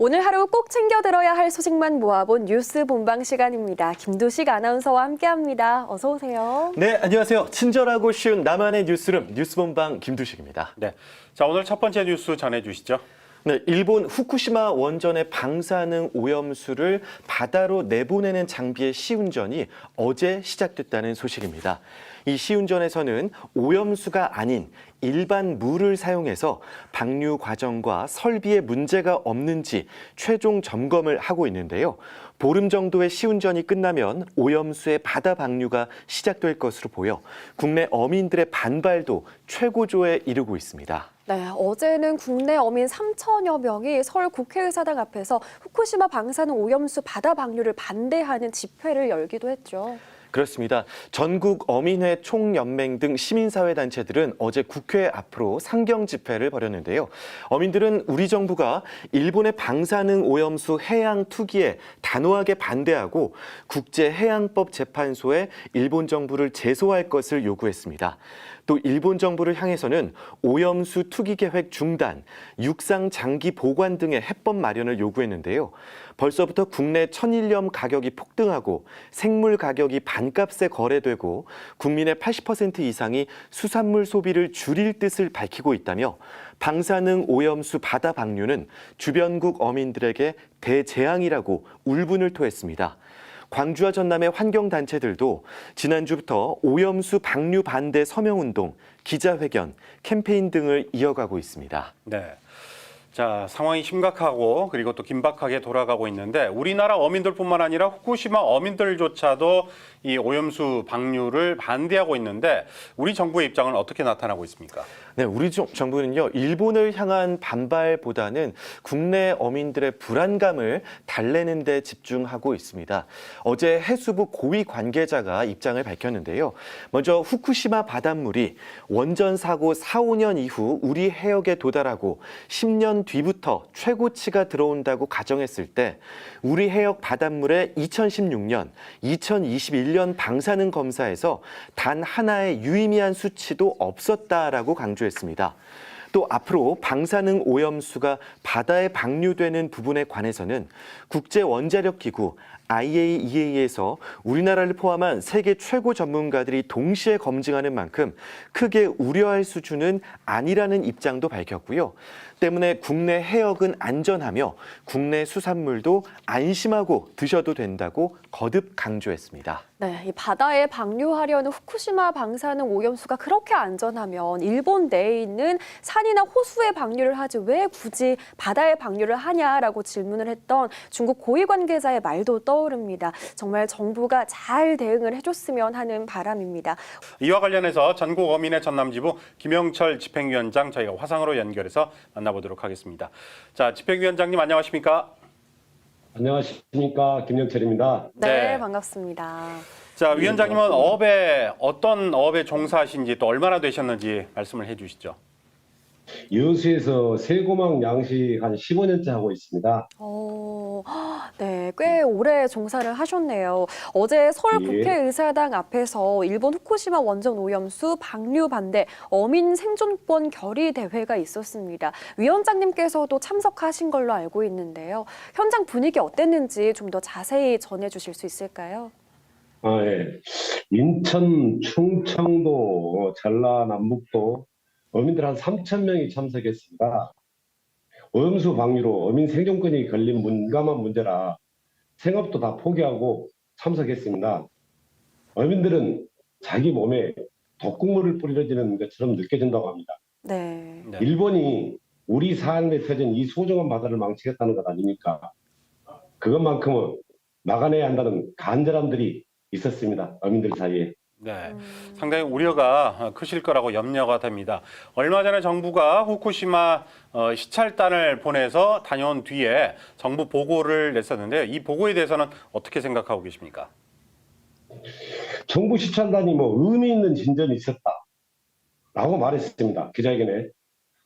오늘 하루 꼭 챙겨 들어야 할 소식만 모아본 뉴스 본방 시간입니다. 김두식 아나운서와 함께합니다. 어서 오세요. 네, 안녕하세요. 친절하고 쉬운 나만의 뉴스룸 뉴스 본방 김두식입니다. 네, 자 오늘 첫 번째 뉴스 전해주시죠. 네, 일본 후쿠시마 원전의 방사능 오염수를 바다로 내보내는 장비의 시운전이 어제 시작됐다는 소식입니다. 이 시운전에서는 오염수가 아닌 일반 물을 사용해서 방류 과정과 설비에 문제가 없는지 최종 점검을 하고 있는데요. 보름 정도의 시운전이 끝나면 오염수의 바다 방류가 시작될 것으로 보여 국내 어민들의 반발도 최고조에 이르고 있습니다. 네, 어제는 국내 어민 3천여 명이 서울 국회의사당 앞에서 후쿠시마 방사능 오염수 바다 방류를 반대하는 집회를 열기도 했죠. 그렇습니다. 전국 어민회 총연맹 등 시민사회단체들은 어제 국회 앞으로 상경 집회를 벌였는데요. 어민들은 우리 정부가 일본의 방사능 오염수 해양 투기에 단호하게 반대하고 국제해양법재판소에 일본 정부를 제소할 것을 요구했습니다. 또 일본 정부를 향해서는 오염수 투기 계획 중단, 육상 장기 보관 등의 해법 마련을 요구했는데요. 벌써부터 국내 천일염 가격이 폭등하고 생물 가격이 반값에 거래되고 국민의 80% 이상이 수산물 소비를 줄일 뜻을 밝히고 있다며 방사능 오염수 바다 방류는 주변국 어민들에게 대재앙이라고 울분을 토했습니다. 광주와 전남의 환경단체들도 지난주부터 오염수 방류 반대 서명운동, 기자회견, 캠페인 등을 이어가고 있습니다. 네, 자 상황이 심각하고 그리고 또 긴박하게 돌아가고 있는데 우리나라 어민들뿐만 아니라 후쿠시마 어민들조차도 이 오염수 방류를 반대하고 있는데 우리 정부의 입장은 어떻게 나타나고 있습니까? 네, 우리 정부는요, 일본을 향한 반발보다는 국내 어민들의 불안감을 달래는 데 집중하고 있습니다. 어제 해수부 고위 관계자가 입장을 밝혔는데요. 먼저 후쿠시마 바닷물이 원전 사고 4, 5년 이후 우리 해역에 도달하고 10년 뒤부터 최고치가 들어온다고 가정했을 때 우리 해역 바닷물에 2016년, 2021년 방사능 검사에서 단 하나의 유의미한 수치도 없었다라고 강조했습니다. 또 앞으로 방사능 오염수가 바다에 방류되는 부분에 관해서는 국제원자력기구 IAEA에서 우리나라를 포함한 세계 최고 전문가들이 동시에 검증하는 만큼 크게 우려할 수준은 아니라는 입장도 밝혔고요. 때문에 국내 해역은 안전하며 국내 수산물도 안심하고 드셔도 된다고 거듭 강조했습니다. 네, 이 바다에 방류하려는 후쿠시마 방사능 오염수가 그렇게 안전하면 일본 내에 있는 산이나 호수에 방류를 하지 왜 굳이 바다에 방류를 하냐라고 질문을 했던 중국 고위 관계자의 말도 떠오릅니다. 정말 정부가 잘 대응을 해줬으면 하는 바람입니다. 이와 관련해서 전국 어민의 전남지부 김영철 집행위원장 저희가 화상으로 연결해서 만나보도록 하겠습니다. 자, 집행위원장님 안녕하십니까? 안녕하십니까, 김영철입니다. 네, 네. 반갑습니다. 자, 위원장님은 어떤 업에 종사하신지 또 얼마나 되셨는지 말씀을 해주시죠. 여수에서 새고막 양식 한 15년째 하고 있습니다. 네, 꽤 오래 종사를 하셨네요. 어제 서울 예. 국회의사당 앞에서 일본 후쿠시마 원전 오염수 방류 반대 어민 생존권 결의 대회가 있었습니다. 위원장님께서도 참석하신 걸로 알고 있는데요. 현장 분위기 어땠는지 좀 더 자세히 전해주실 수 있을까요? 예. 인천, 충청도, 전라남북도 어민들 한 3,000명이 참석했습니다. 오염수 방류로 어민 생존권이 걸린 민감한 문제라 생업도 다 포기하고 참석했습니다. 어민들은 자기 몸에 독극물을 뿌려지는 것처럼 느껴진다고 합니다. 네. 네. 일본이 우리 삶에 터진 이 소중한 바다를 망치겠다는 것 아닙니까? 그것만큼은 막아내야 한다는 간절함들이 있었습니다. 어민들 사이에. 네, 상당히 우려가 크실 거라고 염려가 됩니다. 얼마 전에 정부가 후쿠시마 시찰단을 보내서 다녀온 뒤에 정부 보고를 냈었는데요. 이 보고에 대해서는 어떻게 생각하고 계십니까? 정부 시찰단이 의미 있는 진전이 있었다라고 말했습니다. 기자회견에.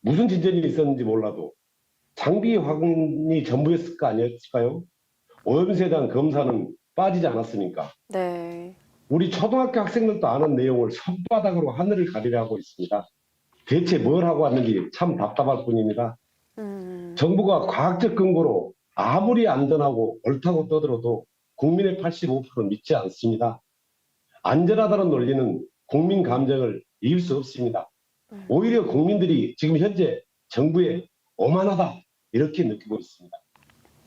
무슨 진전이 있었는지 몰라도 장비 확인이 전부였을 거 아니었을까요? 오염수에 대한 검사는 빠지지 않았습니까? 네. 우리 초등학교 학생들도 아는 내용을 손바닥으로 하늘을 가리려 하고 있습니다. 대체 뭘 하고 왔는지 참 답답할 뿐입니다. 정부가 과학적 근거로 아무리 안전하고 옳다고 떠들어도 국민의 85%는 믿지 않습니다. 안전하다는 논리는 국민 감정을 이길 수 없습니다. 오히려 국민들이 지금 현재 정부에 오만하다 이렇게 느끼고 있습니다.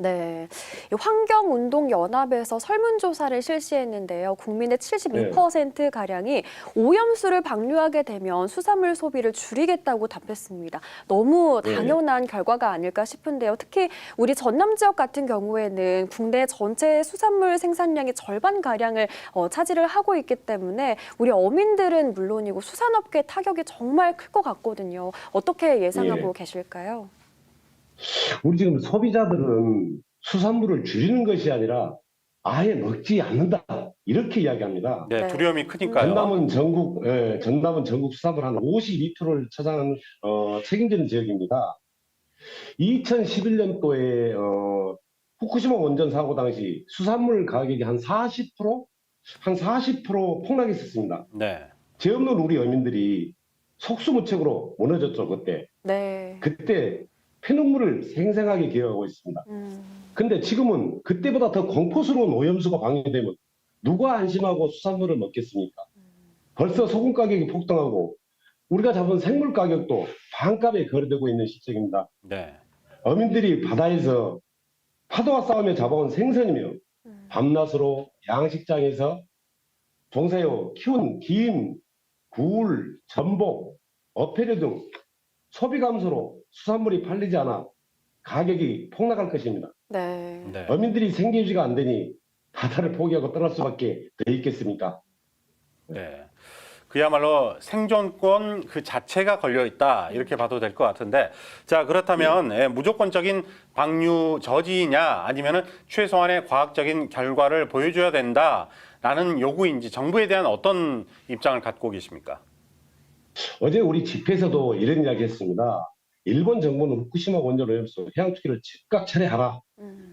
네, 이 환경운동연합에서 설문조사를 실시했는데요. 국민의 72%가량이 오염수를 방류하게 되면 수산물 소비를 줄이겠다고 답했습니다. 너무 당연한 결과가 아닐까 싶은데요. 특히 우리 전남 지역 같은 경우에는 국내 전체 수산물 생산량의 절반가량을 차지를 하고 있기 때문에 우리 어민들은 물론이고 수산업계 타격이 정말 클 것 같거든요. 어떻게 예상하고 계실까요? 우리 지금 소비자들은 수산물을 줄이는 것이 아니라 아예 먹지 않는다 이렇게 이야기합니다. 네, 네. 두려움이 크니까요. 전남은 전국 수산물 한 52%를 차지하는 책임지는 지역입니다. 2011년도에 후쿠시마 원전 사고 당시 수산물 가격이 한 40% 폭락했었습니다. 네. 죄 없는 우리 어민들이 속수무책으로 무너졌죠 그때. 네. 그때 피눈물을 생생하게 기억하고 있습니다. 근데 지금은 그때보다 더 공포스러운 오염수가 방류되면 누가 안심하고 수산물을 먹겠습니까? 벌써 소금 가격이 폭등하고 우리가 잡은 생물 가격도 반값에 거래되고 있는 시점입니다. 네. 어민들이 바다에서 파도와 싸우며 잡아온 생선이며 밤낮으로 양식장에서 종사해 키운 김, 굴, 전복, 어패류 등 소비 감소로 수산물이 팔리지 않아 가격이 폭락할 것입니다. 네. 네. 어민들이 생계유지가 안 되니 바다를 포기하고 떠날 수밖에 더 있겠습니까? 네. 그야말로 생존권 그 자체가 걸려 있다 이렇게 봐도 될 것 같은데, 자 그렇다면 무조건적인 방류 저지냐 아니면은 최소한의 과학적인 결과를 보여줘야 된다라는 요구인지 정부에 대한 어떤 입장을 갖고 계십니까? 어제 우리 집회에서도 이런 이야기 했습니다. 일본 정부는 후쿠시마 원전 오염수 해양 투기를 즉각 철회하라.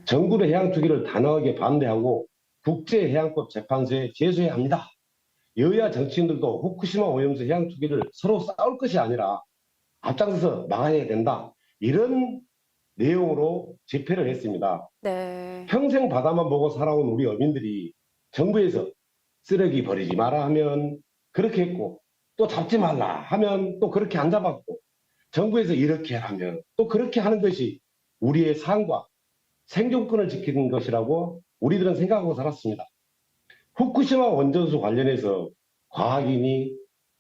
정부의 해양 투기를 단호하게 반대하고 국제해양법 재판소에 제소해야 합니다. 여야 정치인들도 후쿠시마 오염수 해양 투기를 서로 싸울 것이 아니라 앞장서서 막아야 된다. 이런 내용으로 집회를 했습니다. 네. 평생 바다만 보고 살아온 우리 어민들이 정부에서 쓰레기 버리지 마라 하면 그렇게 했고 또 잡지 말라 하면 또 그렇게 안 잡았고 정부에서 이렇게 하면 또 그렇게 하는 것이 우리의 삶과 생존권을 지키는 것이라고 우리들은 생각하고 살았습니다. 후쿠시마 원전수 관련해서 과학이니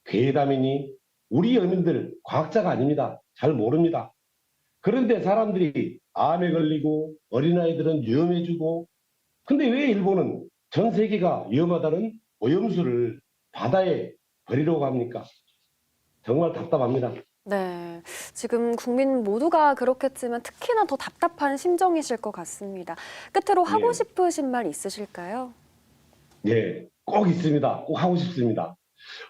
괴담이니 우리 어민들 과학자가 아닙니다. 잘 모릅니다. 그런데 사람들이 암에 걸리고 어린아이들은 위험해지고 근데 왜 일본은 전 세계가 위험하다는 오염수를 바다에 버리려고 합니까? 정말 답답합니다. 네, 지금 국민 모두가 그렇겠지만 특히나 더 답답한 심정이실 것 같습니다. 끝으로 하고 싶으신 말 있으실까요? 네, 꼭 있습니다. 꼭 하고 싶습니다.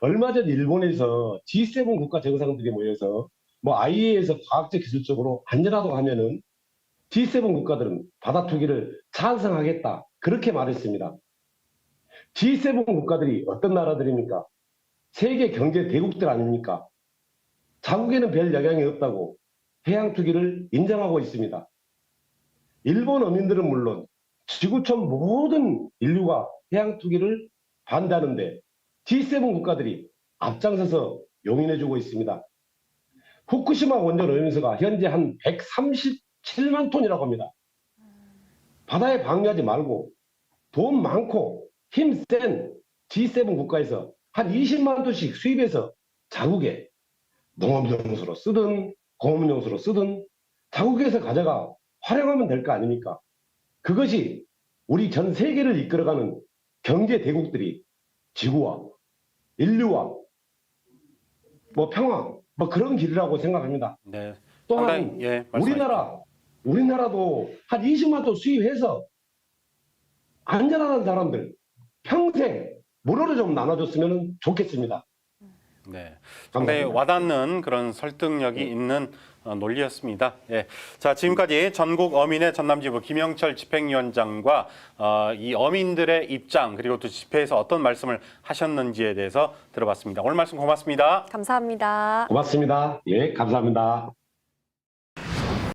얼마 전 일본에서 G7 국가 정상들이 모여서 IEA에서 과학적 기술적으로 안전하다고 하면은 G7 국가들은 바다 투기를 찬성하겠다. 그렇게 말했습니다. G7 국가들이 어떤 나라들입니까? 세계 경제 대국들 아닙니까? 자국에는 별 영향이 없다고 해양 투기를 인정하고 있습니다. 일본 어민들은 물론 지구촌 모든 인류가 해양 투기를 반대하는데 G7 국가들이 앞장서서 용인해주고 있습니다. 후쿠시마 원전 오염수가 현재 한 137만 톤이라고 합니다. 바다에 방류하지 말고 돈 많고 힘센 G7 국가에서 한 20만 톤씩 수입해서 자국에 농업용수로 쓰든 공업용수로 쓰든 자국에서 가져가 활용하면 될 거 아닙니까? 그것이 우리 전 세계를 이끌어가는 경제 대국들이 지구와 인류와 평화 그런 길이라고 생각합니다. 네. 또한 말씀하십시오. 우리나라도 한 20만 톤 수입해서 안전하다는 사람들 평생 무료로 좀 나눠줬으면 좋겠습니다. 네, 상당히 와닿는 그런 설득력이 있는 논리였습니다. 예. 자, 지금까지 전국 어민의 전남지부 김영철 집행위원장과 이 어민들의 입장 그리고 또 집회에서 어떤 말씀을 하셨는지에 대해서 들어봤습니다. 오늘 말씀 고맙습니다. 감사합니다. 고맙습니다. 예, 감사합니다.